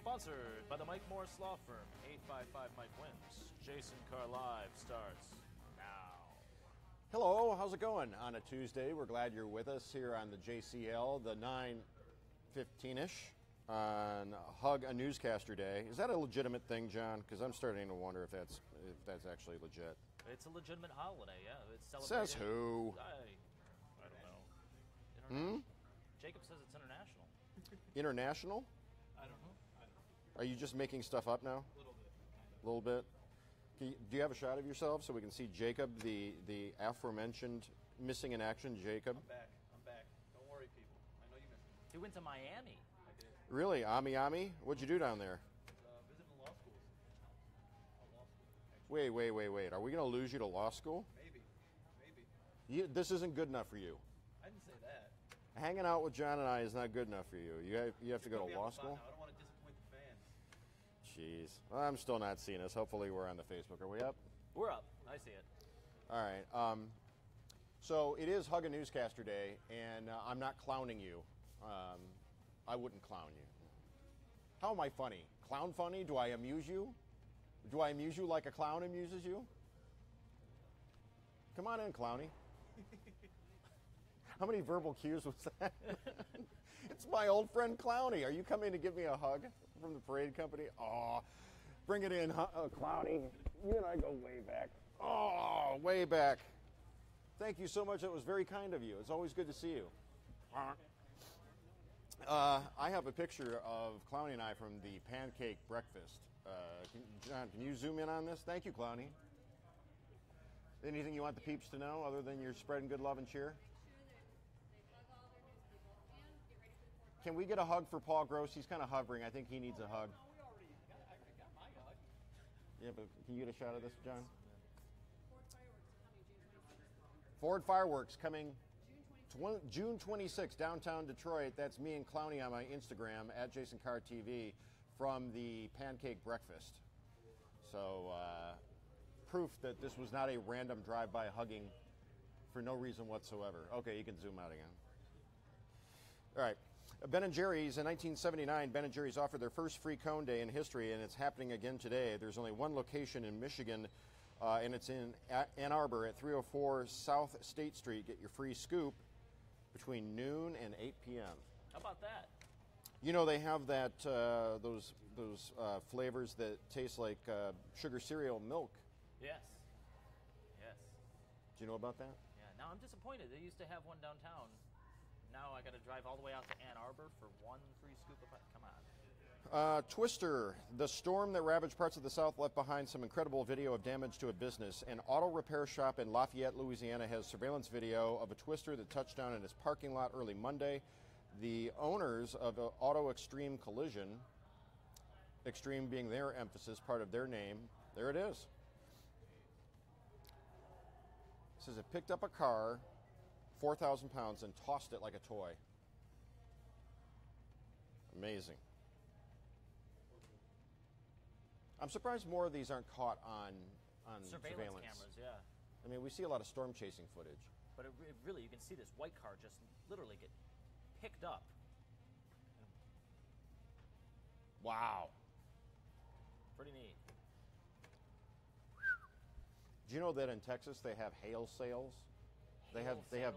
Sponsored by the Mike Morris Law Firm. 855 Mike Wins. Jason Carr Live starts now. Hello, how's it going on a Tuesday? We're glad you're with us here on the JCL, the 9:15-ish on Hug a Newscaster Day. Is that a legitimate thing, John? Because I'm starting to wonder if that's actually legit. It's a legitimate holiday, yeah. It's celebrated. Says who? I don't know. Jacob says it's international. International? I don't know. Are you just making stuff up now? A little bit. A little bit? Do you have a shot of yourself so we can see Jacob, the aforementioned missing in action Jacob? I'm back. Don't worry, people. I know you missed me. He went to Miami. I did. Really? Ami? What'd you do down there? Visiting law schools. Law school, actually. Wait. Are we going to lose you to law school? Maybe. This isn't good enough for you. I didn't say that. Hanging out with John and I is not good enough for you. You have to go Put to me law on the spot school? now. I don't want to disappoint the fans. Jeez. Well, I'm still not seeing us. Hopefully we're on the Facebook. Are we up? We're up. I see it. All right. So it is Hug a Newscaster Day, and I'm not clowning you. I wouldn't clown you. How am I funny? Clown funny? Do I amuse you? Do I amuse you like a clown amuses you? Come on in, Clowny. How many verbal cues was that? It's my old friend Clowny. Are you coming to give me a hug from the parade company? Oh, bring it in, Clowny. You and I go way back. Oh, way back. Thank you so much. That was very kind of you. It's always good to see you. I have a picture of Clowny and I from the pancake breakfast. John, can you zoom in on this? Thank you, Clowny. Anything you want the peeps to know other than you're spreading good love and cheer? Can we get a hug for Paul Gross? He's kind of hovering. I think he needs a hug. I got my hug. Yeah, but can you get a shot of this, John? Ford Fireworks coming June 26th, downtown Detroit. That's me and Clowny on my Instagram, at Jason Carr TV, from the pancake breakfast. So, proof that this was not a random drive-by hugging for no reason whatsoever. Okay, you can zoom out again. All right. Ben & Jerry's, in 1979, Ben & Jerry's offered their first free cone day in history, and it's happening again today. There's only one location in Michigan, and it's in Ann Arbor at 304 South State Street. Get your free scoop between noon and 8 p.m. How about that? You know, they have that those flavors that taste like sugar cereal milk. Yes. Do you know about that? Yeah. Now I'm disappointed. They used to have one downtown. Now I got to drive all the way out to Ann Arbor for one free scoop of it. Come on. Twister, the storm that ravaged parts of the South left behind some incredible video of damage to a business. An auto repair shop in Lafayette, Louisiana has surveillance video of a Twister that touched down in its parking lot early Monday. The owners of Auto Extreme Collision, Extreme being their emphasis, part of their name, there it is. It says it picked up a car, 4,000 pounds, and tossed it like a toy. Amazing. I'm surprised more of these aren't caught on surveillance cameras, yeah. I mean, we see a lot of storm chasing footage. But it really, you can see this white car just literally get picked up. Wow. Pretty neat. Do you know that in Texas they have hail sales? They have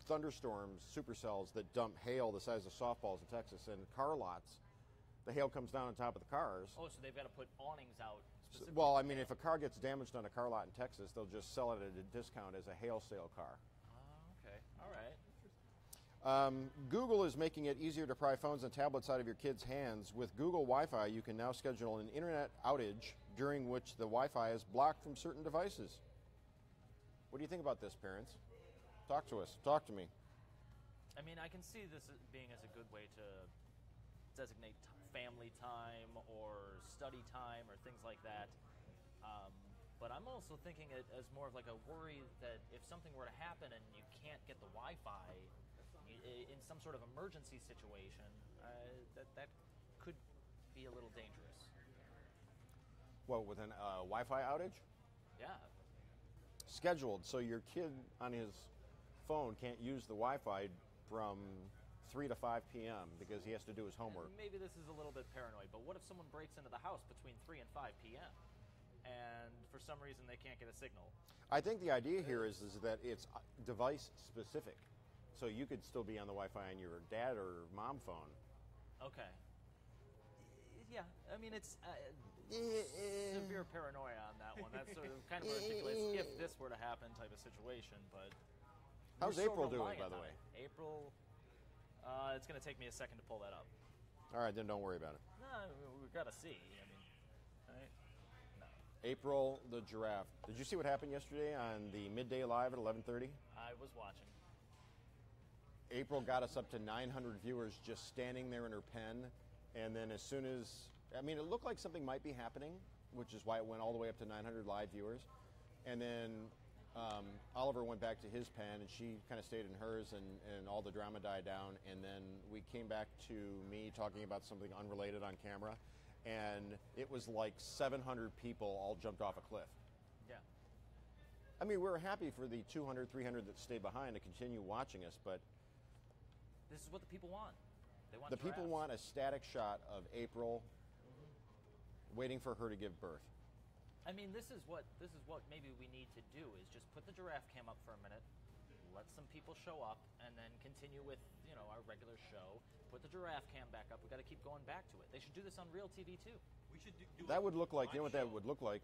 thunderstorms, supercells that dump hail the size of softballs in Texas, and car lots. The hail comes down on top of the cars. Oh, so they've got to put awnings out specifically. Well, I mean, if a car gets damaged on a car lot in Texas, they'll just sell it at a discount as a hail sale car. Oh, okay. All right. Google is making it easier to pry phones and tablets out of your kids' hands. With Google Wi-Fi, you can now schedule an internet outage during which the Wi-Fi is blocked from certain devices. What do you think about this, parents? Talk to us. Talk to me. I mean, I can see this being as a good way to designate family time or study time or things like that. But I'm also thinking it as more of like a worry that if something were to happen and you can't get the Wi-Fi in some sort of emergency situation, that could be a little dangerous. Well, with an Wi-Fi outage? Yeah. Scheduled, so your kid on his phone can't use the Wi-Fi from 3 to 5 p.m. because he has to do his homework. Maybe this is a little bit paranoid, but what if someone breaks into the house between 3 and 5 p.m. and for some reason they can't get a signal? I think the idea here is that it's device specific. So you could still be on the Wi-Fi on your dad or mom phone. Okay. Yeah, I mean, it's severe paranoia on that one. That's sort of kind of a ridiculous if this were to happen type of situation, but... How's we're so April doing, reliant by the on way? it. April, it's going to take me a second to pull that up. All right, then don't worry about it. No, we've got to see. I mean, right? No. April the giraffe. Did you see what happened yesterday on the Midday Live at 11:30? I was watching. April got us up to 900 viewers just standing there in her pen, and then as soon as, I mean, it looked like something might be happening, which is why it went all the way up to 900 live viewers, and then Oliver went back to his pen, and she kind of stayed in hers, and all the drama died down, and then we came back to me talking about something unrelated on camera, and it was like 700 people all jumped off a cliff. Yeah. I mean, we were happy for the 200, 300 that stayed behind to continue watching us, but This is what the people want. They want the people giraffes. want a static shot of April waiting for her to give birth. I mean, this is what maybe we need to do is just put the giraffe cam up for a minute, let some people show up, and then continue with our regular show. Put the giraffe cam back up. We got to keep going back to it. They should do this on real TV too. We should do That a would look like, you know live what that show. would look like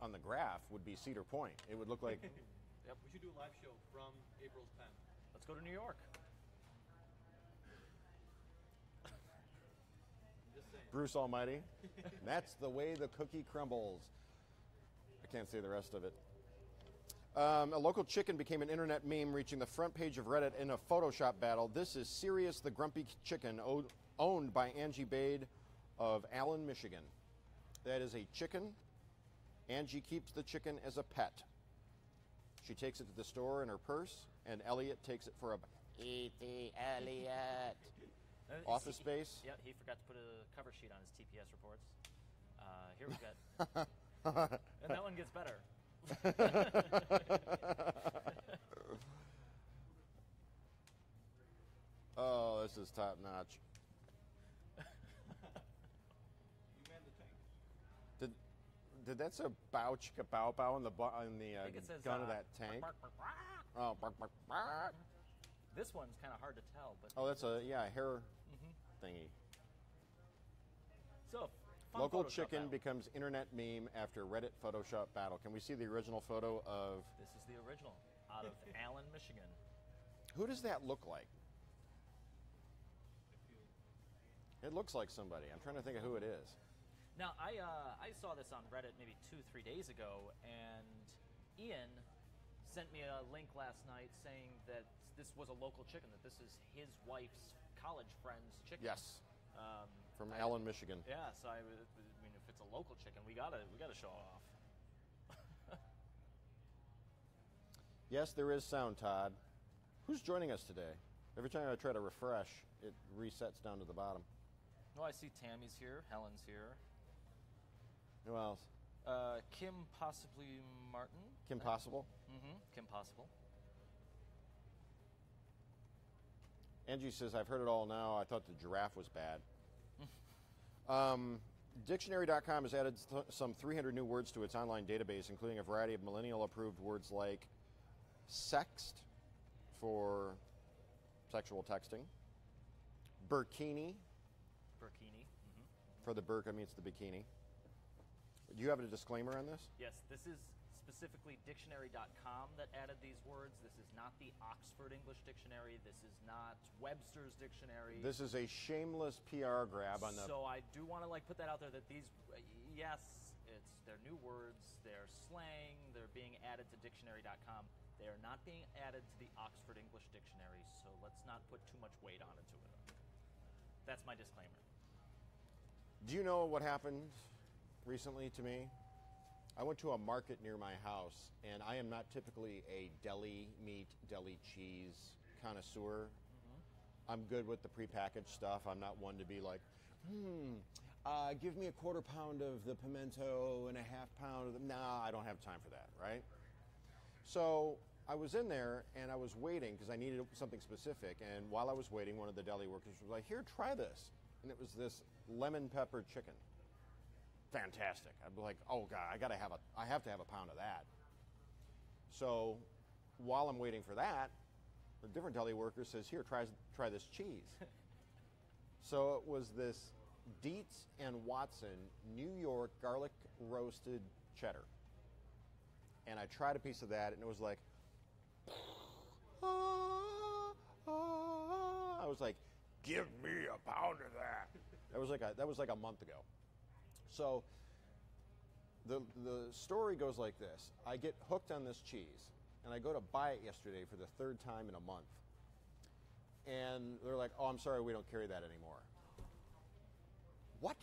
on the graph would be Cedar Point. It would look like, Yep. We should do a live show from April's pen. Let's go to New York. I'm just saying. Bruce Almighty. That's the way the cookie crumbles. I can't say the rest of it. A local chicken became an internet meme, reaching the front page of Reddit in a Photoshop battle. This is Sirius the Grumpy Chicken, owned by Angie Bade of Allen, Michigan. That is a chicken. Angie keeps the chicken as a pet. She takes it to the store in her purse, and Elliot takes it for a E.T. Elliot. Office Space. Yeah, he forgot to put a cover sheet on his TPS reports. Here we got, and that one gets better. Oh, this is top notch. You man the tank. Did that say bow chicka bow bow on the I think it says, gun of that tank? bark, bark, bark. Oh, bark, bark, bark. This one's kind of hard to tell, but Oh, that's a hair thingy. so fun Local Photoshop chicken battle. becomes internet meme after Reddit Photoshop battle. Can we see the original photo of? This is the original out of Allen, Michigan. Who does that look like? It looks like somebody. I'm trying to think of who it is. Now, I saw this on Reddit maybe 2-3 days ago, and Ian sent me a link last night saying that this was a local chicken, that this is his wife's college friend's chicken. Yes, from I- Allen, Michigan. Yeah, so I mean, if it's a local chicken, we gotta show off. Yes, there is sound, Todd. Who's joining us today? Every time I try to refresh, it resets down to the bottom. Oh, I see Tammy's here, Helen's here, Who else? Kim possibly Martin. Kim Possible? Kim Possible. Angie says, I've heard it all now. I thought the giraffe was bad. Dictionary.com has added some 300 new words to its online database, including a variety of millennial-approved words like sext for sexual texting, burkini Burkini. for the burqa meets the bikini. Do you have a disclaimer on this? Yes, this is specifically dictionary.com that added these words. This is not the Oxford English Dictionary. This is not Webster's Dictionary. This is a shameless PR grab on the... So I do want to put that out there that these, yes, they're new words, they're slang, they're being added to dictionary.com. They are not being added to the Oxford English Dictionary, so let's not put too much weight on it. That's my disclaimer. Do you know what happened recently to me? I went to a market near my house, and I am not typically a deli meat, deli cheese connoisseur. I'm good with the prepackaged stuff. I'm not one to be like, give me a quarter pound of the pimento and a half pound of the... Nah, I don't have time for that, right? So I was in there and I was waiting because I needed something specific. And while I was waiting, one of the deli workers was like, "Here, try this." And it was this lemon pepper chicken. Fantastic. I'd be like, "Oh God, I have to have a pound of that." So while I'm waiting for that, a different deli worker says, "Here, try this cheese." So it was this Dietz and Watson New York garlic roasted cheddar. And I tried a piece of that, and it was like, I was like, "Give me a pound of that." That was like a month ago. So the story goes like this: I get hooked on this cheese, and I go to buy it yesterday for the third time in a month, and they're like, "Oh, I'm sorry, we don't carry that anymore." What?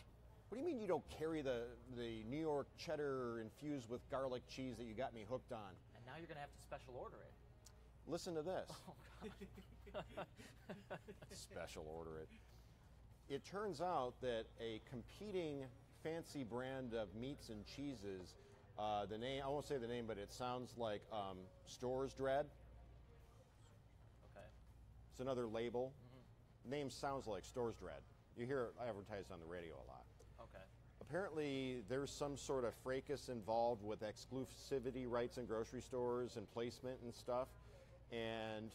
What do you mean you don't carry the New York cheddar infused with garlic cheese that you got me hooked on? And now you're going to have to special order it. Listen to this. Oh, God. Special order it. It turns out that a competing fancy brand of meats and cheeses, the name, I won't say the name, but it sounds like Store's Dread. Okay. It's another label. Name sounds like Store's Dread. You hear it advertised on the radio a lot. Okay. Apparently, there's some sort of fracas involved with exclusivity rights in grocery stores and placement and stuff. And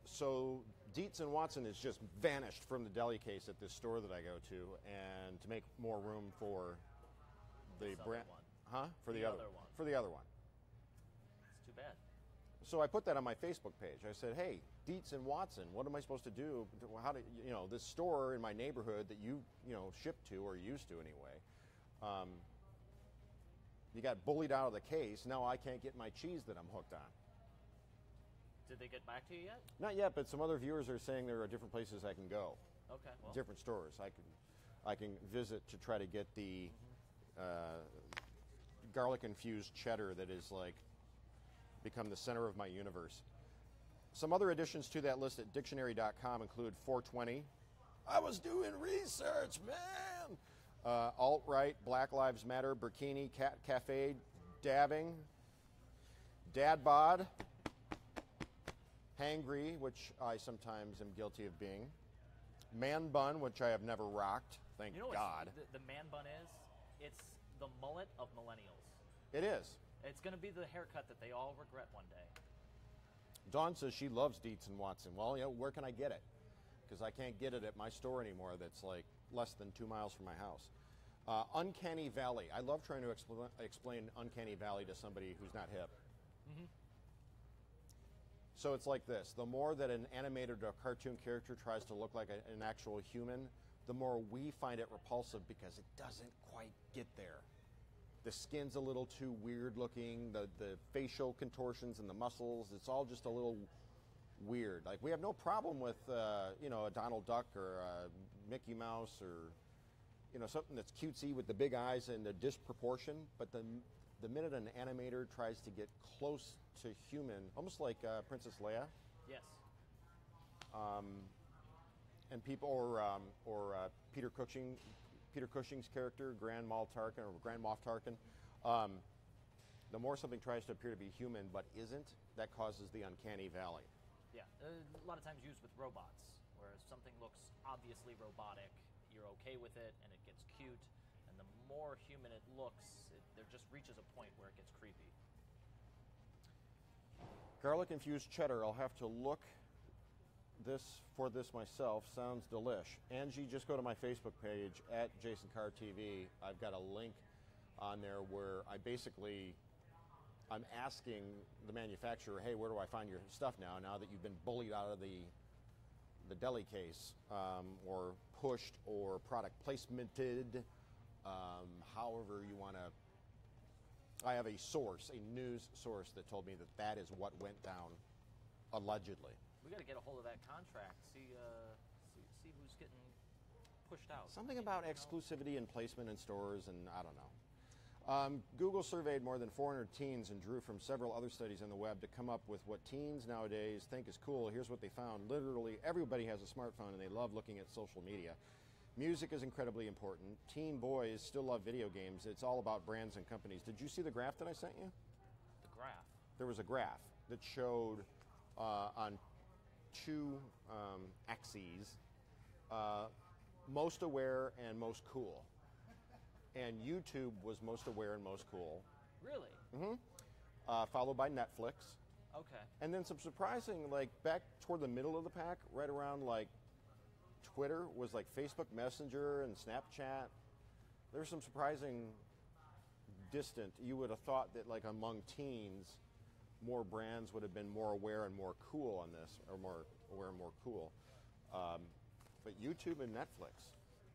so Dietz and Watson has just vanished from the deli case at this store that I go to, and to make more room for the This brand, other one. For The the other other one. For the other one. It's too bad. So I put that on my Facebook page. I said, "Hey, Dietz and Watson, what am I supposed to do? How do this store in my neighborhood that you ship to, or used to anyway? You got bullied out of the case. Now I can't get my cheese that I'm hooked on." Did they get back to you yet? Not yet, but some other viewers are saying there are different places I can go, Okay. Well, different stores I can visit to try to get the garlic infused cheddar that is like become the center of my universe. Some other additions to that list at dictionary.com include 420. I was doing research, man. Alt-right, Black Lives Matter, Burkini, Cat Cafe, dabbing, dad bod, hangry, which I sometimes am guilty of being, man bun, which I have never rocked, thank you know God. what the man bun is? It's the mullet of millennials. It is. It's going to be the haircut that they all regret one day. Dawn says she loves Dietz and Watson. Well, where can I get it? Because I can't get it at my store anymore that's like less than 2 miles from my house. Uncanny Valley. I love trying to explain Uncanny Valley to somebody who's not hip. Mm-hmm. So it's like this. The more that an animated or cartoon character tries to look like an actual human, the more we find it repulsive because it doesn't quite get there. The skin's a little too weird looking, the facial contortions and the muscles, it's all just a little weird. Like, we have no problem with, a Donald Duck or a Mickey Mouse or, something that's cutesy with the big eyes and the disproportion, but the minute an animator tries to get close to human, almost like Princess Leia. Yes. And people, or Peter Cushing's character, Grand Moff Tarkin. The more something tries to appear to be human but isn't, that causes the uncanny valley. Yeah, a lot of times used with robots, where something looks obviously robotic, you're okay with it, and it gets cute, and the more human it looks, there just reaches a point where it gets creepy. Garlic-infused cheddar, I'll have to look for this myself. Sounds delish. Angie, just go to my Facebook page at Jason Carr TV. I've got a link on there where I'm asking the manufacturer, hey, where do I find your stuff now that you've been bullied out of the deli case, or pushed, or product placemented, however you want to. I have a news source that told me that is what went down, allegedly. We got to get a hold of that contract, see who's getting pushed out. Something about exclusivity and placement in stores, and I don't know. Google surveyed more than 400 teens and drew from several other studies on the web to come up with what teens nowadays think is cool. Here's what they found. Literally everybody has a smartphone and they love looking at social media. Music is incredibly important. Teen boys still love video games. It's all about brands and companies. Did you see the graph that I sent you? The graph? there was a graph that showed on two axes most aware and most cool. And YouTube was most aware and most cool. Really? Followed by Netflix. Okay. And then some surprising, like back toward the middle of the pack, right around like Twitter was like Facebook Messenger and Snapchat. There's some surprising distant. You would have thought that like among teens, more brands would have been more aware and more cool on this, or more aware and more cool. But YouTube and Netflix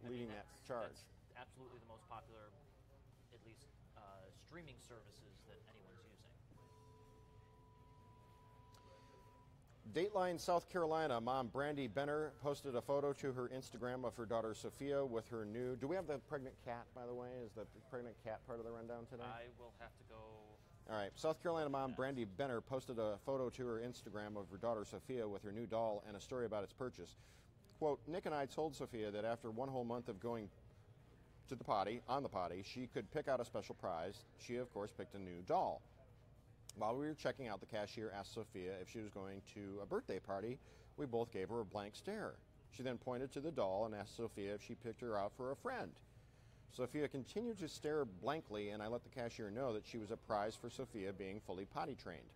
leading that charge. That's absolutely the most popular, at least streaming services that anyone's using. Dateline, South Carolina, mom Brandi Benner posted a photo to her Instagram of her daughter Sophia with her new... Do we have the pregnant cat, by the way? Is the pregnant cat part of the rundown today? I will have to go... All right. South Carolina mom Brandi Benner posted a photo to her Instagram of her daughter Sophia with her new doll and a story about its purchase. Quote, Nick and I told Sophia that after 1 whole month of going to the potty, she could pick out a special prize. She, of course, picked a new doll. While we were checking out, the cashier asked Sophia if she was going to a birthday party. We both gave her a blank stare. She then pointed to the doll and asked Sophia if she picked her out for a friend. Sophia continued to stare blankly, and I let the cashier know that she was a prize for Sophia being fully potty trained.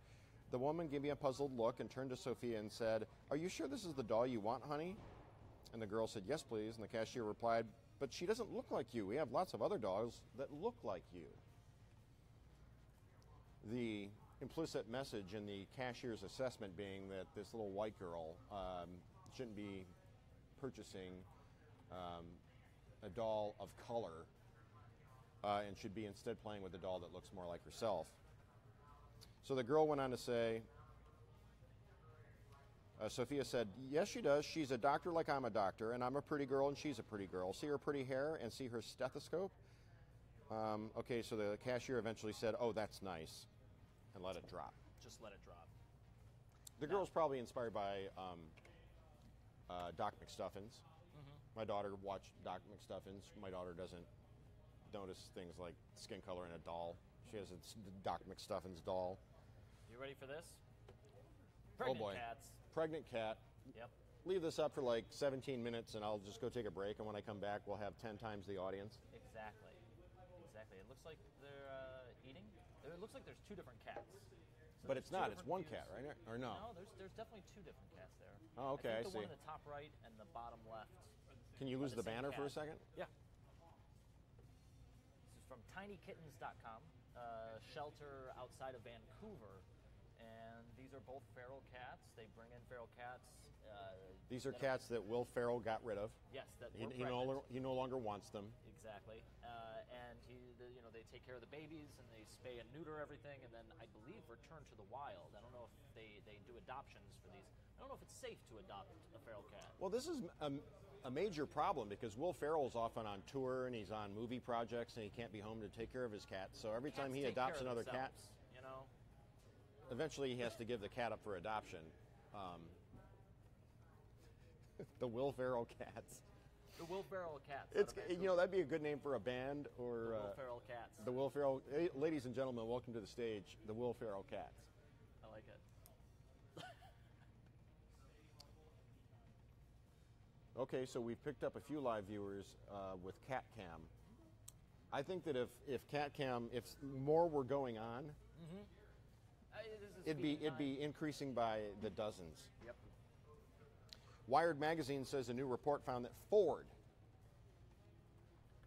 The woman gave me a puzzled look and turned to Sophia and said, "Are you sure this is the doll you want, honey?" And the girl said, "Yes, please." And the cashier replied, "But she doesn't look like you. We have lots of other dolls that look like you." The implicit message in the cashier's assessment being that this little white girl shouldn't be purchasing a doll of color and should be instead playing with a doll that looks more like herself. So the girl went on to say, Sophia said, "Yes, she does. She's a doctor like I'm a doctor, and I'm a pretty girl and she's a pretty girl. See her pretty hair and see her stethoscope?" Okay, so the cashier eventually said, "Oh, that's nice," and let it drop. Just let it drop. The girl's probably inspired by Doc McStuffins. My daughter watched Doc McStuffins. My daughter doesn't notice things like skin color in a doll. She has a Doc McStuffins doll. You ready for this? Oh boy. Cats. Pregnant cat. Yep. Leave this up for like 17 minutes and I'll just go take a break, and when I come back we'll have 10 times the audience. Exactly. It looks like they're eating. It looks like there's two different cats. So But it's not. It's one views. cat, right? Or no? No, there's definitely two different cats there. Oh, okay, I think the I see. one in the top right and the bottom left. Can you lose the same banner for a cat. second? Yeah. This is from tinykittens.com, shelter outside of Vancouver. And these are both feral cats. They bring in feral cats. These are cats that Will Ferrell got rid of. Yes, that He were no pregnant. longer wants them. Exactly. And they take care of the babies and they spay and neuter everything, and then I believe return to the wild. I don't know if they do adoptions for these. I don't know if it's safe to adopt a feral cat. Well, this is a major problem because Will Ferrell's often on tour and he's on movie projects and he can't be home to take care of his cat. So every time he Cats take adopts care of another cat, themselves, you know. eventually he has to give the cat up for adoption. The Will Ferrell cats. The Will Ferrell cats. It's that'd be a good name for a band or the Will Ferrell cats. the Will Ferrell. Hey, ladies and gentlemen, welcome to the stage, the Will Ferrell cats. I like it. Okay, so we've picked up a few live viewers with Cat Cam. I think that if Cat Cam, if more were going on, it'd be increasing by the dozens. Yep. Wired magazine says a new report found that Ford,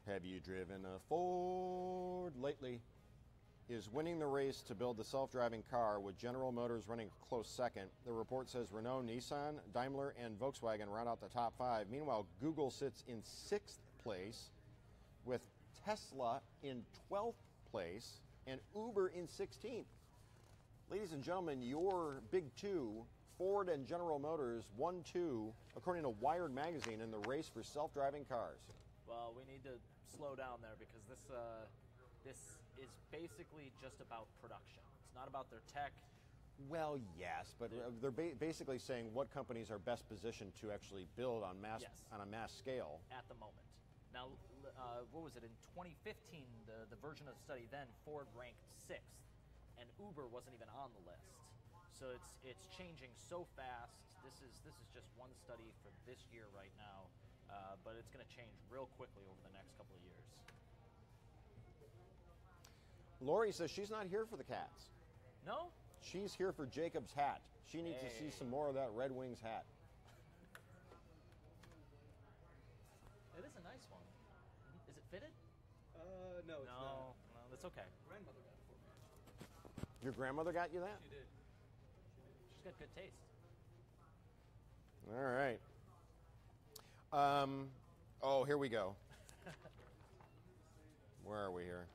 have you driven a Ford lately, is winning the race to build the self-driving car, with General Motors running a close second. The report says Renault, Nissan, Daimler, and Volkswagen round out the top 5. Meanwhile, Google sits in 6th place, with Tesla in 12th place, and Uber in 16th. Ladies and gentlemen, your big two, Ford and General Motors, 1-2, according to Wired magazine, in the race for self-driving cars. Well, we need to slow down there because this is basically just about production. It's not about their tech. Well, yes, but they're basically saying what companies are best positioned to actually build on a mass scale At the moment. Now, what was it? In 2015, the version of the study then, Ford ranked 6th. and Uber wasn't even on the list. So it's changing so fast. This is just one study for this year right now, but it's going to change real quickly over the next couple of years. Lori says she's not here for the cats. No? She's here for Jacob's hat. She needs to see some more of that Red Wings hat. It is a nice one. Is it fitted? No, it's not. No, that's okay. Grandmother got it for me. Your grandmother got you that? She did. She's got good taste. All right. Here we go. Where are we here?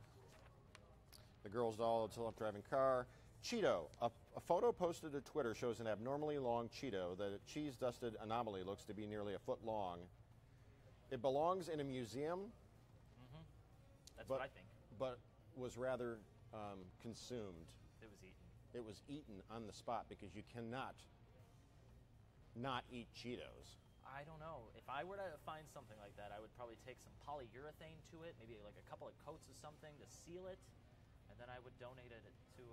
The girl's doll, self-driving car. Cheeto. A photo posted to Twitter shows an abnormally long Cheeto. The cheese-dusted anomaly looks to be nearly a foot long. It belongs in a museum. Mm-hmm. That's what I think. But was rather consumed. It was eaten. It was eaten on the spot because you cannot not eat Cheetos. I don't know. If I were to find something like that, I would probably take some polyurethane to it, maybe like a couple of coats of something to seal it, and then I would donate it to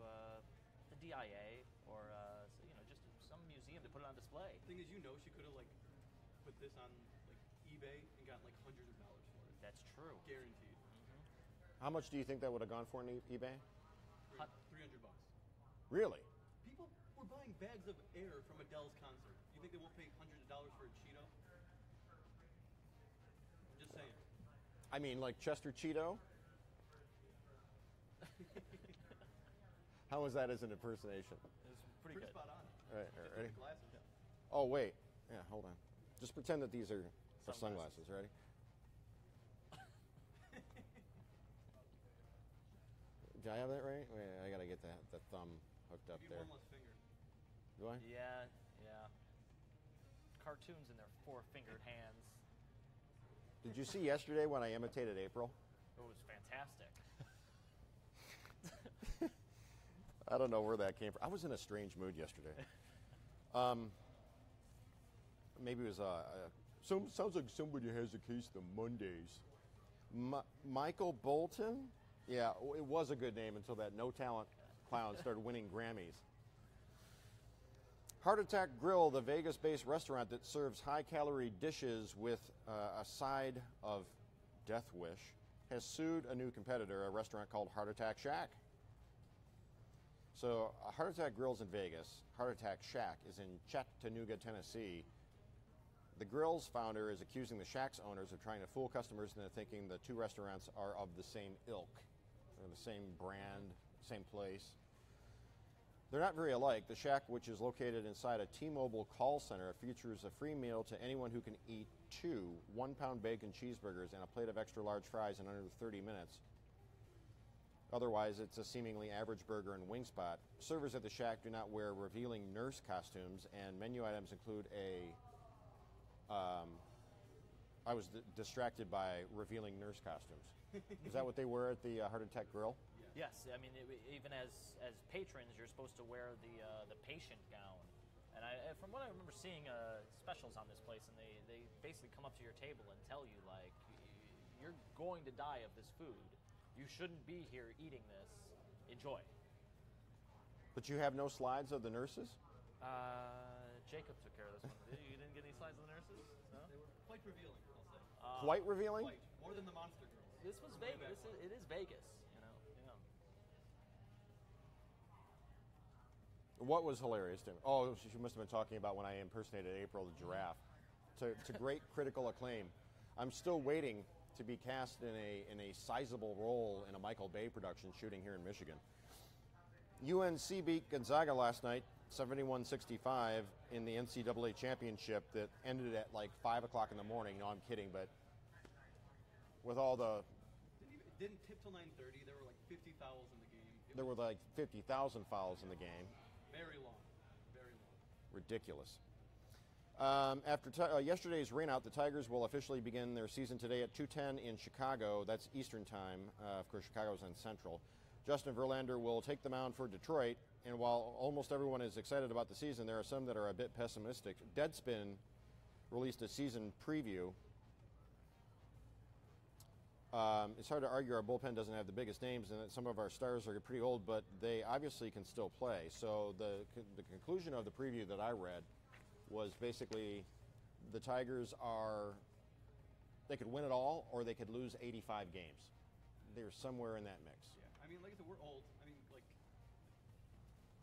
the DIA or just some museum to put it on display. The thing is, she could have put this on eBay and gotten hundreds of dollars for it. That's true. Guaranteed. How much do you think that would have gone for on eBay? $300. Really? People were buying bags of air from Adele's concert. You think they won't pay hundreds of dollars for a Cheeto? I'm just saying. I mean, like Chester Cheeto? How was that as an impersonation? It was pretty good. Spot on. All right, Just ready? with the glasses, yeah. Oh, wait. Yeah, hold on. Just pretend that these are for sunglasses. Ready? Did I have that right? Wait, I got to get the thumb hooked up You there. need one less finger. Do I? Yeah. Cartoons in their four-fingered hands. Did you see yesterday when I imitated April? It was fantastic. I don't know where that came from. I was in a strange mood yesterday. Maybe it was sounds like somebody has a case of the Mondays. Michael Bolton? Yeah, it was a good name until that no-talent clown started winning Grammys. Heart Attack Grill, the Vegas-based restaurant that serves high-calorie dishes with a side of Death Wish, has sued a new competitor, a restaurant called Heart Attack Shack. So Heart Attack Grill's in Vegas. Heart Attack Shack is in Chattanooga, Tennessee. The Grill's founder is accusing the Shack's owners of trying to fool customers into thinking the two restaurants are of the same ilk. They're the same brand, same place. They're not very alike. The Shack, which is located inside a T-Mobile call center, features a free meal to anyone who can eat 2 one-pound bacon cheeseburgers and a plate of extra large fries in under 30 minutes. Otherwise, it's a seemingly average burger and wing spot. Servers at the Shack do not wear revealing nurse costumes, and menu items include I was distracted by revealing nurse costumes. Is that what they wear at the Heart Attack Grill? Yes, I mean, even as patrons, you're supposed to wear the patient gown. And from what I remember seeing specials on this place, and they basically come up to your table and tell you, you're going to die of this food. You shouldn't be here eating this. Enjoy. But you have no slides of the nurses? Jacob took care of this one. You didn't get any slides of the nurses? No? They were quite revealing, I'll say. Quite revealing? Quite. More than the Monster Girls. This was Vegas. It is Vegas, What was hilarious to me? Oh, she must have been talking about when I impersonated April the giraffe. To great critical acclaim. I'm still waiting to be cast in a sizable role in a Michael Bay production shooting here in Michigan. UNC beat Gonzaga last night, 71-65, in the NCAA championship that ended at 5 o'clock in the morning. No, I'm kidding, but with all the... It didn't tip till 9:30. There were 50 fouls in the game. There were 50,000 fouls in the game. Very long. Very long. Ridiculous. After yesterday's rainout, the Tigers will officially begin their season today at 2:10 in Chicago. That's Eastern time. Of course, Chicago's on Central. Justin Verlander will take the mound for Detroit. And while almost everyone is excited about the season, there are some that are a bit pessimistic. Deadspin released a season preview. It's hard to argue our bullpen doesn't have the biggest names and that some of our stars are pretty old, but they obviously can still play. So the conclusion of the preview that I read was basically the Tigers they could win it all or they could lose 85 games. They're somewhere in that mix. Yeah, I mean, like I said, we're old. I mean, like,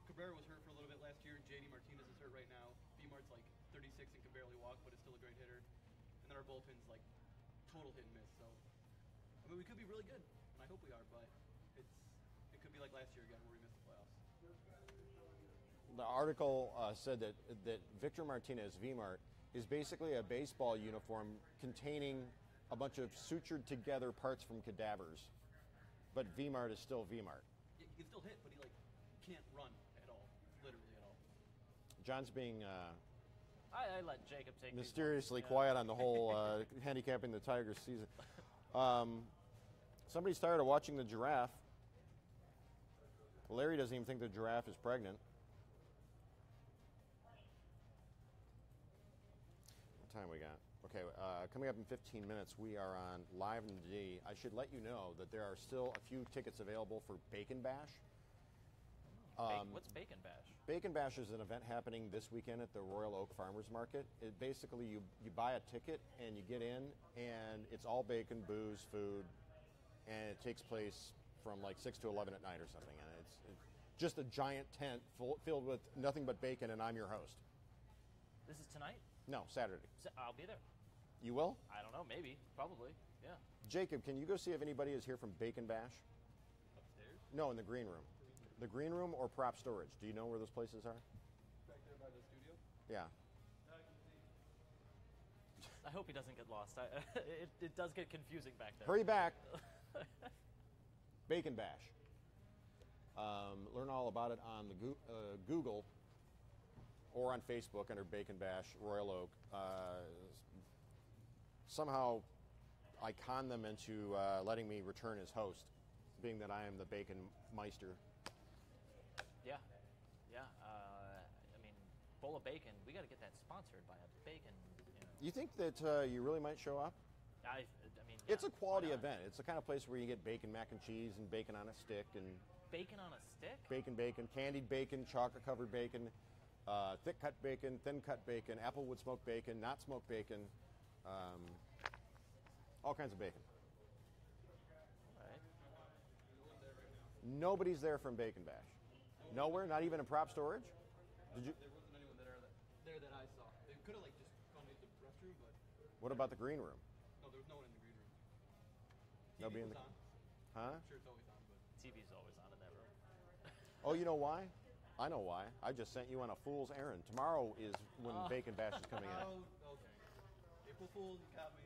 Cabrera was hurt for a little bit last year. J.D. Martinez is hurt right now. V-Mart's like 36 and can barely walk, but is still a great hitter. And then our bullpen's like total hit and miss. So, I mean, we could be really good, and I hope we are, but it could be like last year again where we missed the playoffs. The article said that Victor Martinez, V-Mart, is basically a baseball uniform containing a bunch of sutured together parts from cadavers. But V-Mart is still V-Mart. Yeah, he can still hit, but he like can't run at all, literally at all. John's being I let Jacob take mysteriously these ones. quiet on the whole handicapping the Tigers season. Somebody's tired of watching the giraffe. Larry doesn't even think the giraffe is pregnant. What time we got? Okay, coming up in 15 minutes, we are on Live in the D. I should let you know that there are still a few tickets available for Bacon Bash. What's Bacon Bash? Bacon Bash is an event happening this weekend at the Royal Oak Farmers Market. It basically, you buy a ticket and you get in, and it's all bacon, booze, food, and it takes place from like 6 to 11 at night or something. And it's just a giant tent filled with nothing but bacon, and I'm your host. This is tonight? No, Saturday. I'll be there. You will? I don't know, maybe, probably, yeah. Jacob, can you go see if anybody is here from Bacon Bash? Upstairs? No, in the green room. The green room or prop storage? Do you know where those places are? Back there by the studio? Yeah. I can see. I hope he doesn't get lost. It does get confusing back there. Hurry back. Bacon Bash. Learn all about it on the Google or on Facebook under Bacon Bash Royal Oak. Somehow I conned them into letting me return as host, being that I am the Bacon Meister. Yeah. I mean, bowl of bacon. We got to get that sponsored by a bacon. You think that you really might show up? I mean, yeah, It's a quality why not? event. It's the kind of place where you get bacon mac and cheese and bacon on a stick and Bacon on a stick? bacon, candied bacon, chocolate covered bacon, thick cut bacon, thin cut bacon, applewood smoked bacon, not smoked bacon, all kinds of bacon. All right. Nobody's there from Bacon Bash. Nowhere, not even in prop storage. Did you? There wasn't anyone there that I saw. They could have like just gone to the restroom, but What about the green room? no, there was no one in the green room. Nobody TV in was the- on. Huh? I'm sure it's always on, but TV's always on in that room. Oh, you know why? I know why. I just sent you on a fool's errand. Tomorrow is when Bacon Bash is coming in. oh, okay. April Fool's, you got me.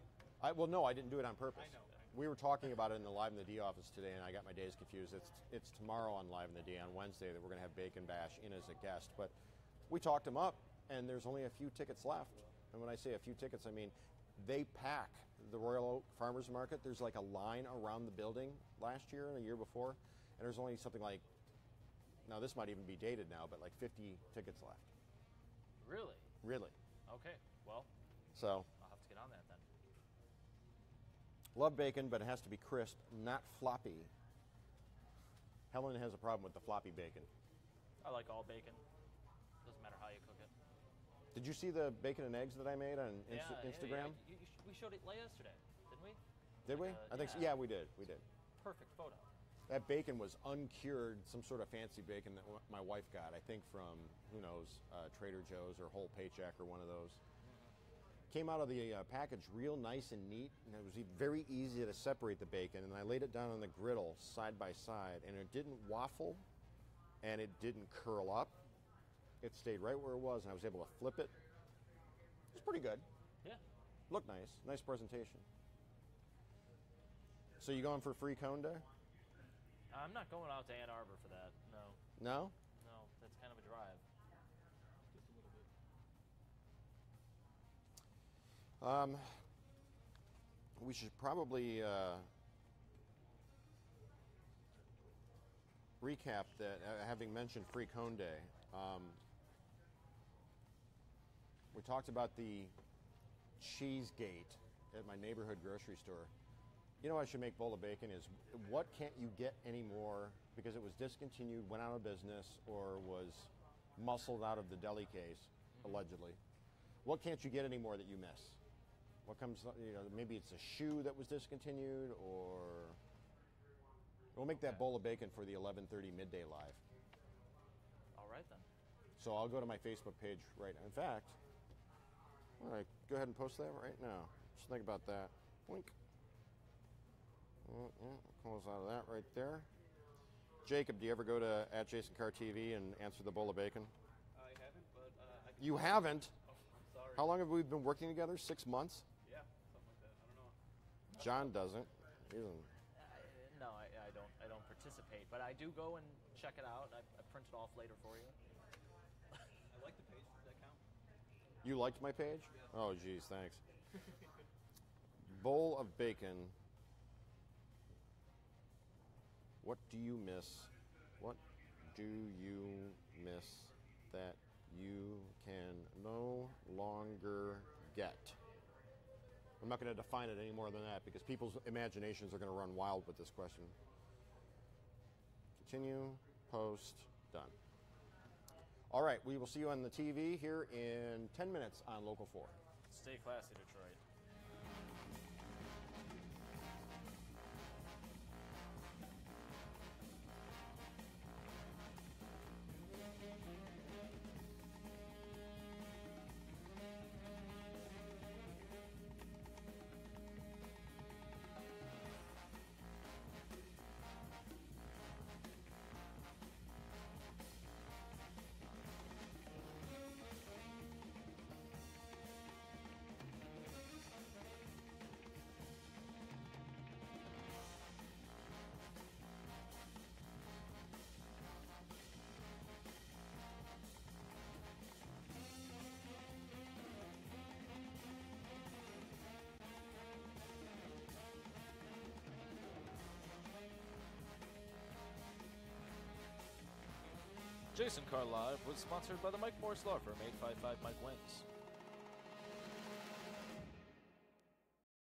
Well, no, I didn't do it on purpose. I know. We were talking about it in the Live in the D office today, and I got my days confused. It's tomorrow on Live in the D on Wednesday that we're going to have Bacon Bash in as a guest. But we talked him up, and there's only a few tickets left. And when I say a few tickets, I mean they pack the Royal Oak Farmers Market. There's like a line around the building last year and the year before, and there's only something like, now this might even be dated now, but like 50 tickets left. Really? Really. Okay. Well, So I'll have to get on that then. love bacon, but it has to be crisp, not floppy. Helen has a problem with the floppy bacon. I like all bacon. Doesn't matter how you cook it. Did you see the bacon and eggs that I made on Instagram? We showed it yesterday, didn't we? Did we? I think so. Yeah, we did. We did. Perfect photo. That bacon was uncured, some sort of fancy bacon that my wife got, I think from, who knows, Trader Joe's or Whole Paycheck or one of those. Came out of the package real nice and neat, and it was very easy to separate the bacon. And I laid it down on the griddle side by side, and it didn't waffle, and it didn't curl up. It stayed right where it was, and I was able to flip it. It was pretty good. Yeah. Looked nice. Nice presentation. So you going for free cone day? I'm not going out to Ann Arbor for that. No. No? No, that's kind of a drive. just a little bit. We should probably recap that, having mentioned Free Cone Day. We talked about the cheese gate at my neighborhood grocery store. You know what I should make bowl of bacon is what can't you get anymore because it was discontinued, went out of business, or was muscled out of the deli case, allegedly. What can't you get anymore that you miss? What comes, maybe it's a shoe that was discontinued, or we'll make that bowl of bacon for the 11:30 midday live. All right then. So I'll go to my Facebook page right now. In fact, all right, go ahead and post that right now. Just think about that. Wink. Close out of that right there. Jacob, do you ever go to @JasonCarrTV and answer the bowl of bacon? I haven't, but I can. You haven't? Oh, I'm sorry. How long have we been working together? 6 months? Yeah, something like that. I don't know. John doesn't. He doesn't. No, I don't participate, but I do go and check it out. I print it off later for you. I like the page. Does that count? You liked my page? Oh, geez, thanks. Bowl of bacon. What do you miss? What do you miss that you can no longer get? I'm not going to define it any more than that because people's imaginations are going to run wild with this question. Continue, post, done. All right, we will see you on the TV here in 10 minutes on Local 4. Stay classy, Detroit. Jason Carr Live was sponsored by the Mike Morse Law Firm, 855 Mike Wins.